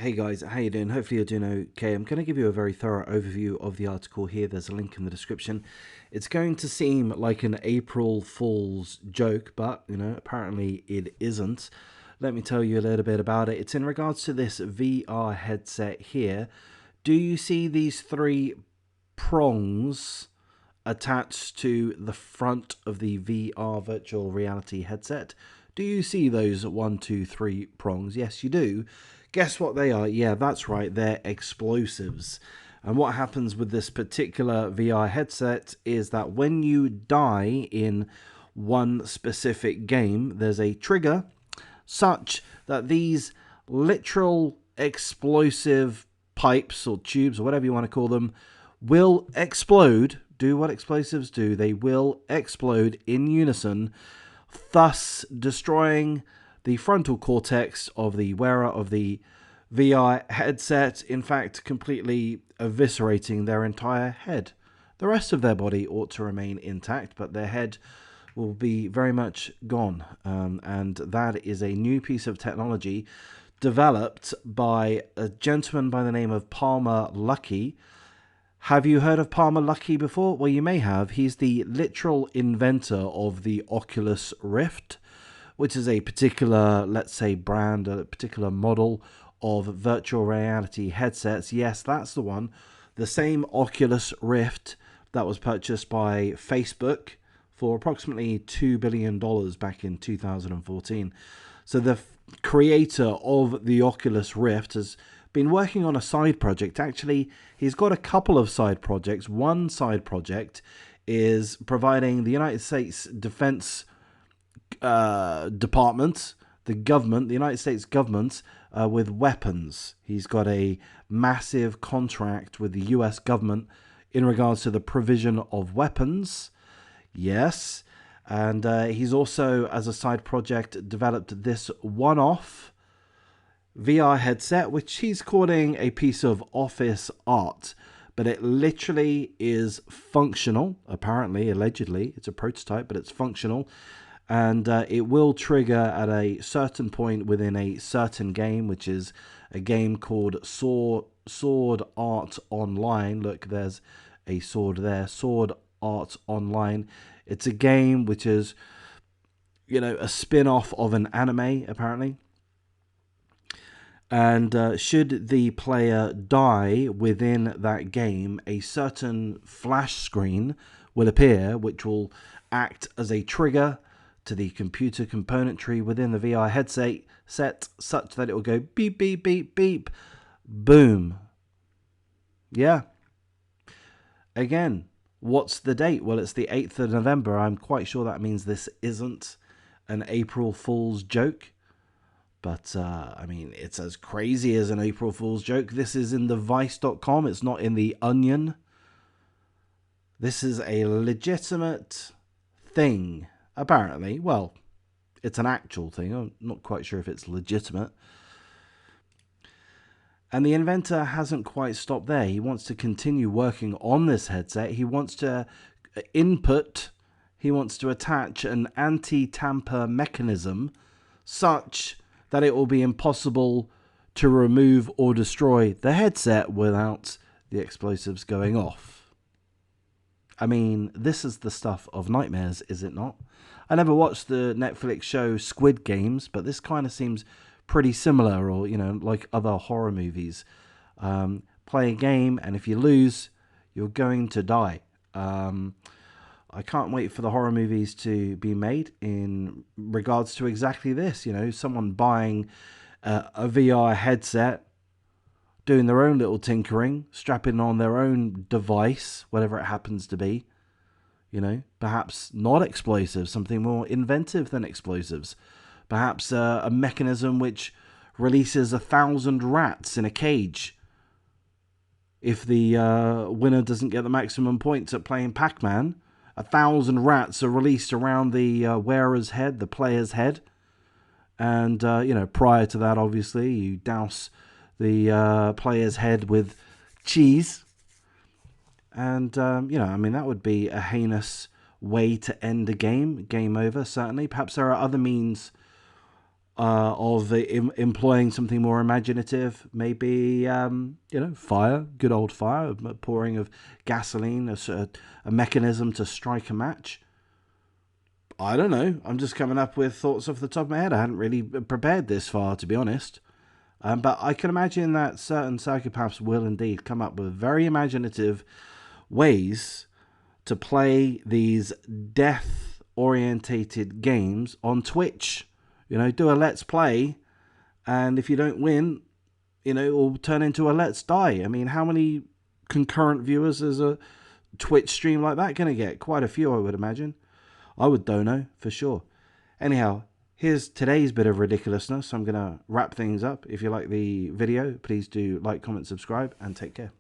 Hey guys, how you doing? Hopefully you're doing okay. I'm going to give you a very thorough overview of the article here. There's a link in the description. It's going to seem like an April Fool's joke, but, apparently it isn't. Let me tell you a little bit about it. It's in regards to this VR headset here. Do you see these three prongs attached to the front of the VR virtual reality headset? Do you see those 1, 2, 3 prongs? Yes, you do. Guess what they are? Yeah, that's right. They're explosives. And what happens with this particular VR headset is that when you die in one specific game, there's a trigger such that these literal explosive pipes or tubes or whatever you want to call them will explode. Do what explosives do. They will explode in unison, thus destroying the frontal cortex of the wearer of the VR headset, in fact, completely eviscerating their entire head. The rest of their body ought to remain intact, but their head will be very much gone. And that is a new piece of technology developed by a gentleman by the name of Palmer Luckey. Have you heard of Palmer Luckey before? Well, you may have. He's the literal inventor of the Oculus Rift, which is a particular, let's say, brand, a particular model of virtual reality headsets. Yes, that's the one. The same Oculus Rift that was purchased by Facebook for approximately $2 billion back in 2014. So the creator of the Oculus Rift has been working on a side project. Actually, he's got a couple of side projects. One side project is providing the United States Defense Department, the government, the United States government, with weapons. He's got a massive contract with the US government in regards to the provision of weapons. Yes. And he's also, as a side project, developed this one-off VR headset, which he's calling a piece of office art. But it literally is functional, apparently, allegedly. It's a prototype, but it's functional. And it will trigger at a certain point within a certain game, which is a game called Sword Art Online. Look, there's a sword there. Sword Art Online. It's a game which is, a spin-off of an anime, apparently. And should the player die within that game, a certain flash screen will appear, which will act as a trigger to the computer componentry within the VR headset such that it will go beep, beep, beep, beep, boom. Yeah. Again, what's the date? Well, it's the 8th of November. I'm quite sure that means this isn't an April Fool's joke. But, it's as crazy as an April Fool's joke. This is in the Vice.com. It's not in the Onion. This is a legitimate thing, apparently. Well, it's an actual thing. I'm not quite sure if it's legitimate. And the inventor hasn't quite stopped there. He wants to continue working on this headset. He wants to attach an anti-tamper mechanism such that it will be impossible to remove or destroy the headset without the explosives going off. I mean, this is the stuff of nightmares, is it not? I never watched the Netflix show Squid Games, but this kind of seems pretty similar, or, like other horror movies. Play a game, and if you lose, you're going to die. I can't wait for the horror movies to be made in regards to exactly this. Someone buying a VR headset, doing their own little tinkering, strapping on their own device, whatever it happens to be. Perhaps not explosives, something more inventive than explosives. Perhaps a mechanism which releases 1,000 rats in a cage. If the winner doesn't get the maximum points at playing Pac-Man, 1,000 rats are released around the wearer's head, the player's head. And, prior to that, obviously, you douse the player's head with cheese. And, that would be a heinous way to end a game. Game over, certainly. Perhaps there are other means employing something more imaginative, maybe fire, good old fire, pouring of gasoline, a mechanism to strike a match. I don't know. I'm just coming up with thoughts off the top of my head. I hadn't really prepared this far, to be honest. But I can imagine that certain psychopaths will indeed come up with very imaginative ways to play these death-orientated games on Twitch. Do a let's play, and if you don't win, it will turn into a let's die. I mean, how many concurrent viewers is a Twitch stream like that going to get? Quite a few, I would imagine. I would dono, for sure. Anyhow, here's today's bit of ridiculousness. I'm going to wrap things up. If you like the video, please do like, comment, subscribe, and take care.